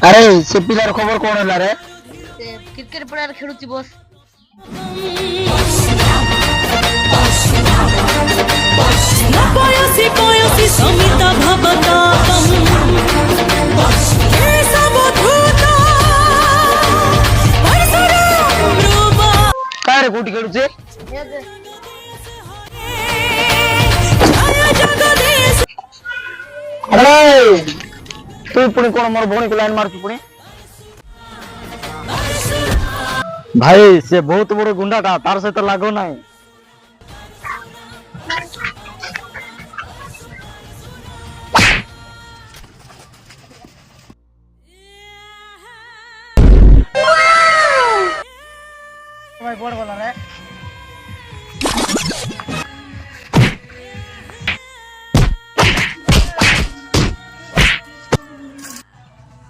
আরে সে পিলার খবর কোন হলা রে? ସେ କ୍ରିକେଟ ପଡିଆରେ ଖେଳୁଛି ବସ୍। ପୟସୀ ପୟସୀ ସମିତା ଭବତାପମ୍ কারে কোটি খেলুছে? আরে তুই পুଣି কোন মোর ভଉଣୀକୁ ଲାଇନ ମାରୁଛୁ ପୁଣି? ଭାଇ ସେ ବହୁତ ବଡ ଗୁଣ୍ଡାଟା, ତାର ସହିତ ଲାଗ ନାହିଁ। ଭାଇ ବଡ ଗଲା ରେ।